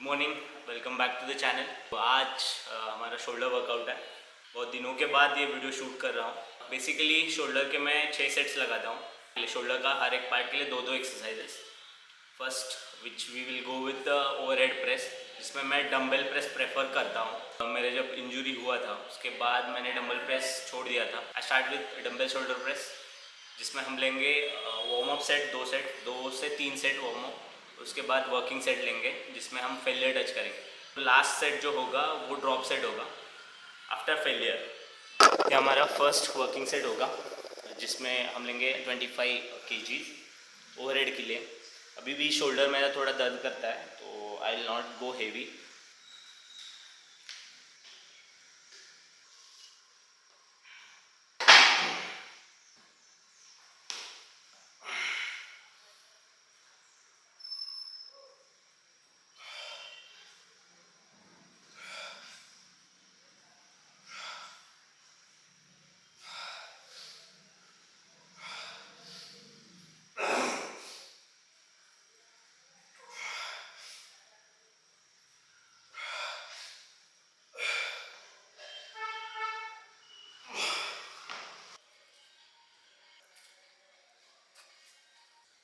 Good morning, welcome back to the channel. तो आज हमारा शोल्डर वर्कआउट है। बहुत दिनों के बाद ये वीडियो शूट कर रहा हूँ। बेसिकली शोल्डर के मैं 6 सेट्स लगाता हूँ। शोल्डर का हर एक पार्ट के लिए दो दो exercises. First which we will go with the overhead press, जिसमें मैं डंबल प्रेस प्रेफर करता हूँ। मेरे जब इंजरी हुआ था उसके बाद मैंने डंबल प्रेस छोड़ दिया था। I start with dumbbell shoulder press, जिसमें हम लेंगे वार्म अप सेट, 2 से 3 सेट वार्म अप। उसके बाद वर्किंग सेट लेंगे जिसमें हम फेलियर टच करेंगे। लास्ट सेट जो होगा वो ड्रॉप सेट होगा आफ्टर फेलियर। ये हमारा फर्स्ट वर्किंग सेट होगा जिसमें हम लेंगे 25 kgs ओवरहेड के लिए। अभी भी शोल्डर मेरा थोड़ा दर्द करता है तो I will not go heavy.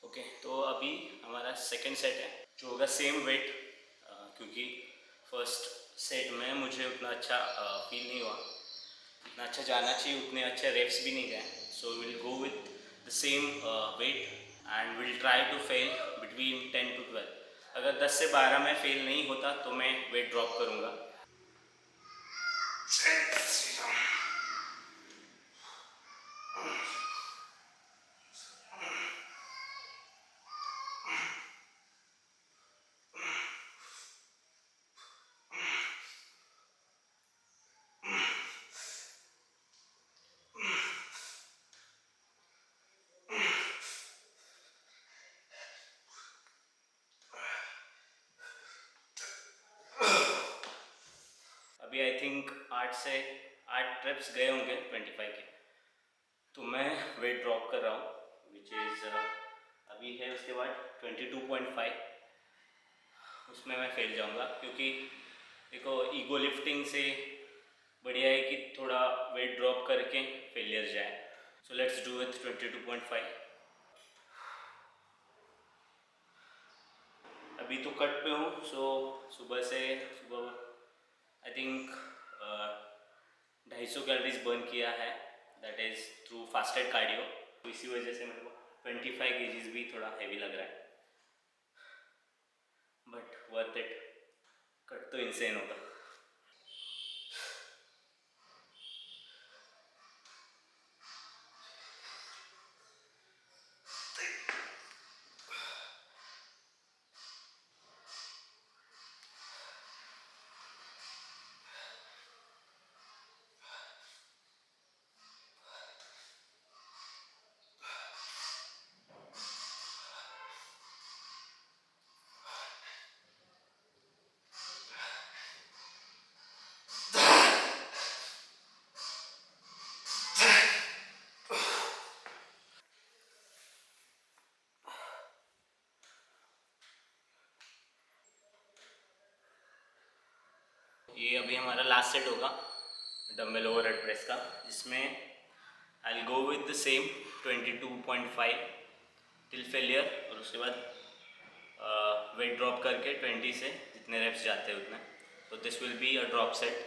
Okay, तो अभी हमारा सेकेंड सेट है जो होगा सेम वेट, क्योंकि फर्स्ट सेट में मुझे उतना अच्छा फील नहीं हुआ, जितना अच्छा जाना चाहिए उतने अच्छे रेप्स भी नहीं गए। So will go with the same weight and will try to fail between 10 to 12। अगर 10 से 12 में फेल नहीं होता तो मैं वेट ड्रॉप करूँगा। अभी आई थिंक 8 ट्रिप्स गए होंगे 25 के, तो मैं वेट ड्रॉप कर रहा हूँ विच इज़ अभी है। उसके बाद 22.5, उसमें मैं फेल जाऊँगा क्योंकि देखो ईगो लिफ्टिंग से बढ़िया है कि थोड़ा वेट ड्रॉप करके फेलियर जाए। So let's do with 22.5। अभी तो कट पे हूँ, सो सुबह आई थिंक 250 कैलोरीज बर्न किया है, that is through fasted cardio. तो इसी वजह से मेरे को 25 kgs भी थोड़ा हैवी लग रहा है, बट वर्थ इट। कट तो इंसेन होगा। ये अभी हमारा लास्ट सेट होगा डंबल ओवरहेड प्रेस का, जिसमें I will go with the same 22.5 till failure, और उसके बाद वेट ड्रॉप करके 20 से जितने रेप्स जाते हैं उतने। तो this will be a drop set.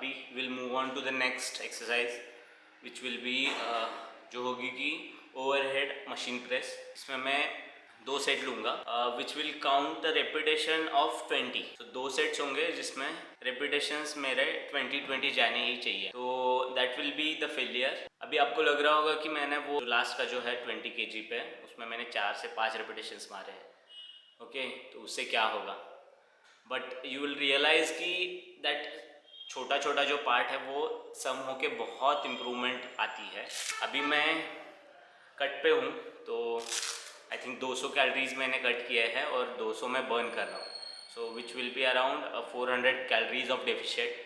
अभी will move on to the next exercise which will be जो होगी कि ओवरहेड मशीन प्रेस। इसमें मैं 2 सेट लूँगा which will count the repetition of 20। तो 2 सेट्स होंगे जिसमें रेपिटेशंस मेरे 20 जाने ही चाहिए, तो that will be the failure. अभी आपको लग रहा होगा कि मैंने वो लास्ट का जो है 20 kg पे, उसमें मैंने 4 से 5 रेपिटेशंस मारे हैं, ओके तो उससे क्या होगा, बट यू विल रियलाइज़ कि दैट छोटा छोटा जो पार्ट है वो सम होके बहुत इम्प्रूवमेंट आती है। अभी मैं कट पे हूँ तो आई थिंक 200 कैलोरीज मैंने कट किया है और 200 मैं बर्न कर रहा हूँ, so which will be around 400 calories of deficit.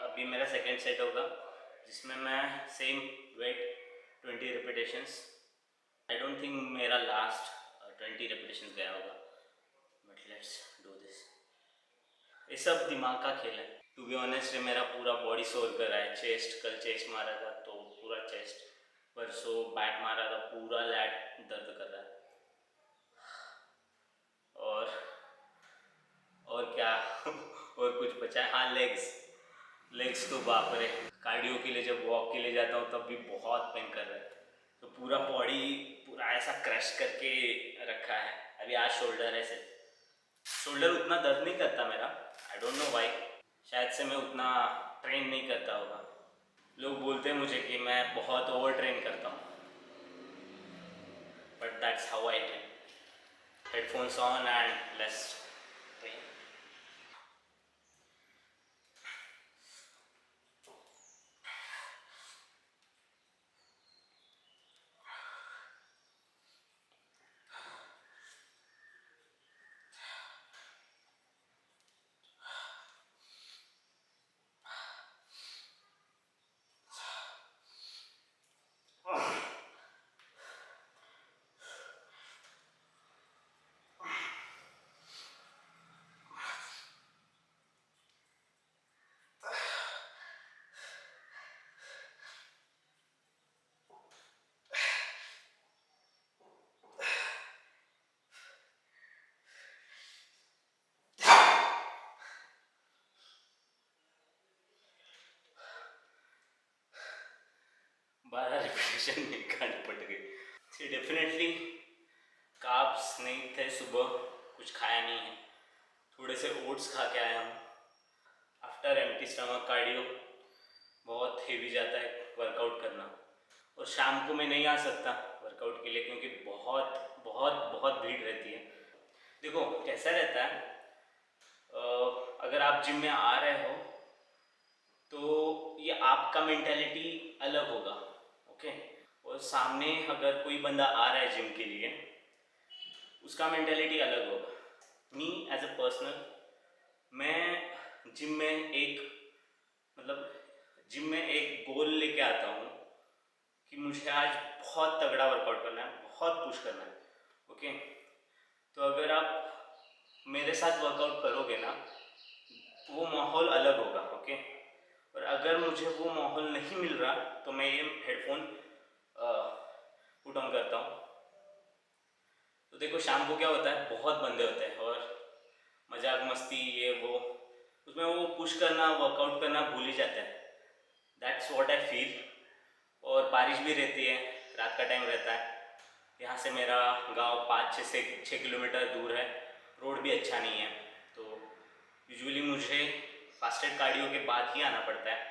अभी मेरा सेकेंड सेट होगा जिसमें मैं same weight 20 repetitions. I don't think मेरा लास्ट 20 रेपिटेशंस गया होगा, बट लेट्स डू दिस। ये सब दिमाग का खेल है। टू बी ऑनेस्ट मेरा पूरा बॉडी सोर कर रहा है। चेस्ट, कल चेस्ट मारा था तो पूरा चेस्ट, परसों बैक मारा था पूरा लैट दर्द कर रहा है। और क्या और कुछ बचा है? हाँ, लेग्स तो बाप रे, कार्डियो के लिए जब वॉक के लिए जाता हूँ तब भी बहुत पेन कर रहा है, तो पूरा बॉडी पूरा ऐसा क्रश करके रखा है। अभी आज शोल्डर है सिर्फ, शोल्डर उतना दर्द नहीं करता मेरा, आई डोंट नो व्हाई, शायद से मैं उतना ट्रेन नहीं करता होगा। लोग बोलते हैं मुझे कि मैं बहुत ओवर ट्रेन करता हूँ, but that's how I train. Headphones on and let's train. बारह रिपीटेशन में गांड पट गई। डेफिनेटली कार्ब्स नहीं थे, सुबह कुछ खाया नहीं है, थोड़े से ओट्स खा के आया हूँ। आफ्टर एम्प्टी स्टमक कार्डियो बहुत हेवी जाता है वर्कआउट करना, और शाम को मैं नहीं आ सकता वर्कआउट के लिए क्योंकि बहुत बहुत बहुत भीड़ रहती है। देखो कैसा रहता है, अगर आप जिम में आ रहे हो तो ये आपका मेंटालिटी अलग होगा, ओके, और सामने अगर कोई बंदा आ रहा है जिम के लिए उसका मेंटालिटी अलग होगा। मी एज अ पर्सनल, मैं जिम में जिम में एक गोल लेके आता हूँ कि मुझे आज बहुत तगड़ा वर्कआउट करना है, बहुत पुश करना है, ओके। तो अगर आप मेरे साथ वर्कआउट करोगे ना वो माहौल अलग होगा, ओके। और अगर मुझे वो माहौल नहीं मिल रहा तो मैं ये हेडफोन पुट ऑन करता हूँ। तो देखो शाम को क्या होता है, बहुत बंदे होते हैं और मजाक मस्ती ये वो, उसमें वो पुश करना वर्कआउट करना भूल ही जाता है। That's what I feel. और बारिश भी रहती है, रात का टाइम रहता है, यहाँ से मेरा गांव 5-6 किलोमीटर दूर है, रोड भी अच्छा नहीं है, तो यूजुअली मुझे फास्टेड कार्डियो के बाद ही आना पड़ता है।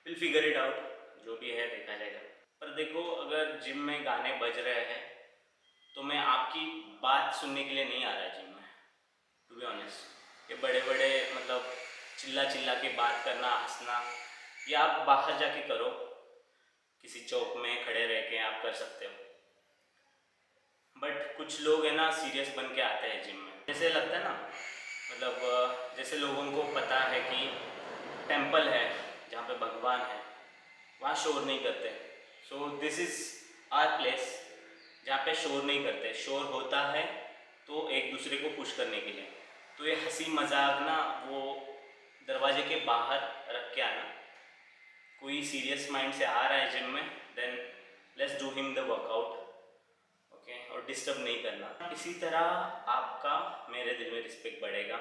विल फिगर इट आउट, जो भी है देखा जाएगा। पर देखो, अगर जिम में गाने बज रहे हैं तो मैं आपकी बात सुनने के लिए नहीं आ रहा जिम में, टू बी ऑनेस्ट। ये बड़े बड़े मतलब चिल्ला चिल्ला के बात करना, हंसना, ये आप बाहर जाके करो, किसी चौक में खड़े रह के आप कर सकते हो। बट कुछ लोग है ना सीरियस बन के आते हैं जिम में, जैसे लगता है ना, मतलब जैसे लोगों को पता है कि टेम्पल है जहाँ पे भगवान है, वहाँ शोर नहीं करते। So this is our place जहाँ पे शोर नहीं करते। शोर होता है तो एक दूसरे को पुश करने के लिए। तो ये हंसी मजाक ना वो दरवाजे के बाहर रख के आना। कोई सीरियस माइंड से आ रहा है जिम में, then let's do him the workout, okay, और डिस्टर्ब नहीं करना। इसी तरह आपका मेरे दिल में रिस्पेक्ट बढ़ेगा।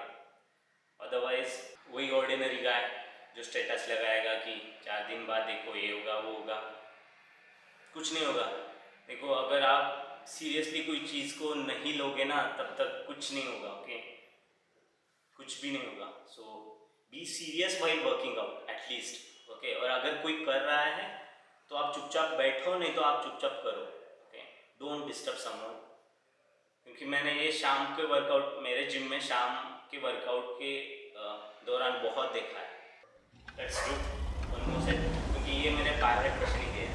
अदरवाइज वही ऑर्डिनरी गाय जो स्टेटस लगाएगा कि 4 दिन बाद देखो ये होगा वो होगा, कुछ नहीं होगा। देखो, अगर आप सीरियसली कोई चीज़ को नहीं लोगे ना, तब तक कुछ नहीं होगा, ओके, कुछ भी नहीं होगा। So be serious while working out at least, okay. और अगर कोई कर रहा है तो आप चुपचाप बैठो, नहीं तो आप चुपचाप करो, ओके, डोंट डिस्टर्ब समवन। क्योंकि मैंने ये शाम के वर्कआउट, मेरे जिम में शाम के वर्कआउट के दौरान बहुत देखा है। Let's do one more set, क्योंकि ये मेरे फेवरेट क्वेश्चन है।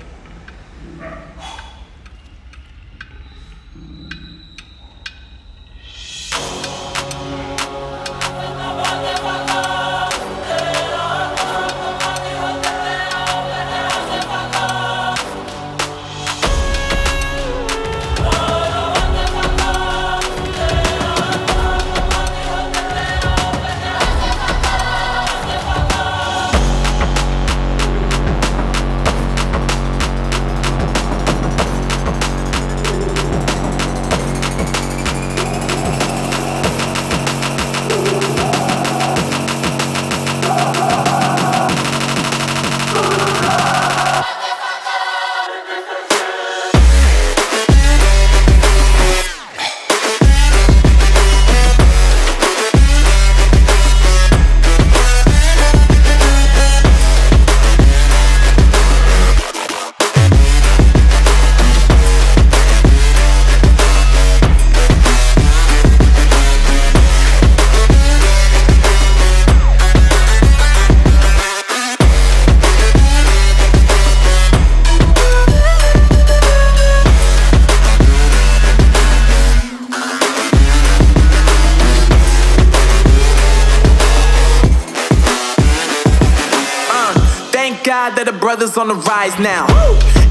God that the brothers on the rise now.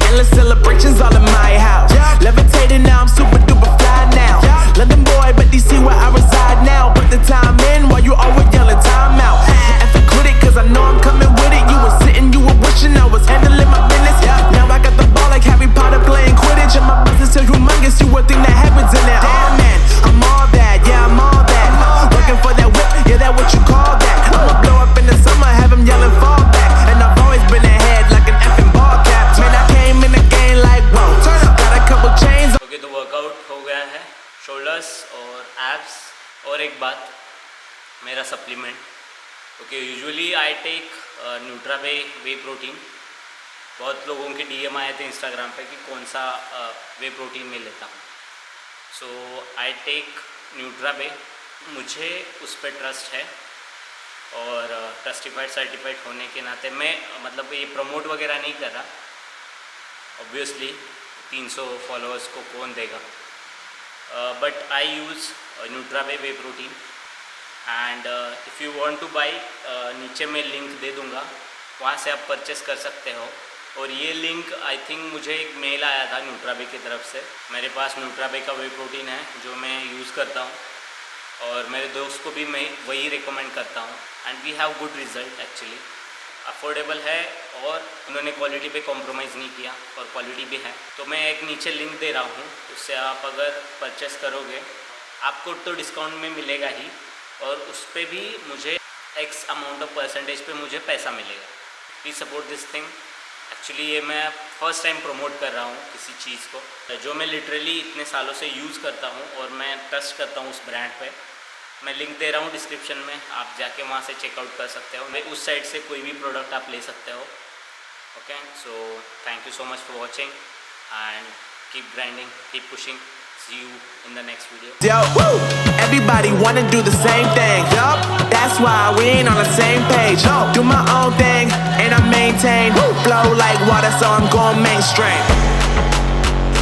Endless celebrations all in my house. Levitating now, I'm super duper fly now. London boy, but DC where I reside now. Put the time in while you always yelling time out. And for quit it, cause I know I'm coming with it. You were sitting, you were wishing I was handling my business. Now I got the ball like Harry Potter playing Quidditch. And my business is humongous, you would think that happens in it. Oh man, I'm all that, yeah, I'm all that. Looking for that whip, yeah, that what you call that. I'ma blow up in the summer, have him yelling fall back. And I've always been ahead like an effing ball cap. Man, I came in the game like whoa. Got a couple chains. Okay, तो workout हो गया है, shoulders और abs. और एक बात, मेरा supplement, okay, usually I take Nutraway whey protein. बहुत लोगों के डीएम आए थे इंस्टाग्राम पे कि कौन सा वे प्रोटीन मैं लेता हूँ। सो आई टेक न्यूट्रावे, मुझे उस पर ट्रस्ट है और ट्रस्टिफाइड सर्टिफाइड होने के नाते मैं मतलब ये प्रमोट वगैरह नहीं कर रहा। ऑब्वियसली 300 फॉलोअर्स को कौन देगा, but I use Nutraway whey protein. And if you want to buy, नीचे मैं लिंक दे दूँगा, वहाँ से आप परचेस कर सकते हो। और ये लिंक आई थिंक मुझे एक मेल आया था न्यूट्रावे की तरफ से। मेरे पास न्यूट्रावे का वे प्रोटीन है जो मैं यूज़ करता हूँ और मेरे दोस्त को भी मैं वही रिकमेंड करता हूँ। And we have good result actually. Affordable है और उन्होंने क्वालिटी पे कॉम्प्रोमाइज़ नहीं किया और क्वालिटी भी है। तो मैं एक नीचे लिंक दे रहा हूँ, उससे आप अगर परचेस करोगे आपको तो डिस्काउंट में मिलेगा ही, और उस पर भी मुझे एक्स अमाउंट ऑफ परसेंटेज पे मुझे पैसा मिलेगा। Please support this thing. Actually ये मैं फर्स्ट टाइम प्रमोट कर रहा हूँ किसी चीज़ को जो मैं लिटरली इतने सालों से यूज़ करता हूँ और मैं ट्रस्ट करता हूँ उस ब्रांड पे। मैं लिंक दे रहा हूँ डिस्क्रिप्शन में, आप जाके वहाँ से चेकआउट कर सकते हो। मैं उस साइट से कोई भी प्रोडक्ट आप ले सकते हो। Okay, so thank you so much for watching and keep grinding, keep pushing. See you in the next video. Yo, woo! Everybody wanna do the same thing. Yup, that's why we ain't on the same page. No, do my own thing and I maintain. Woo! Flow like water, so I'm going mainstream.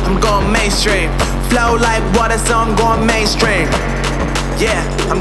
I'm going mainstream. Flow like water, so I'm going mainstream. Yeah, I'm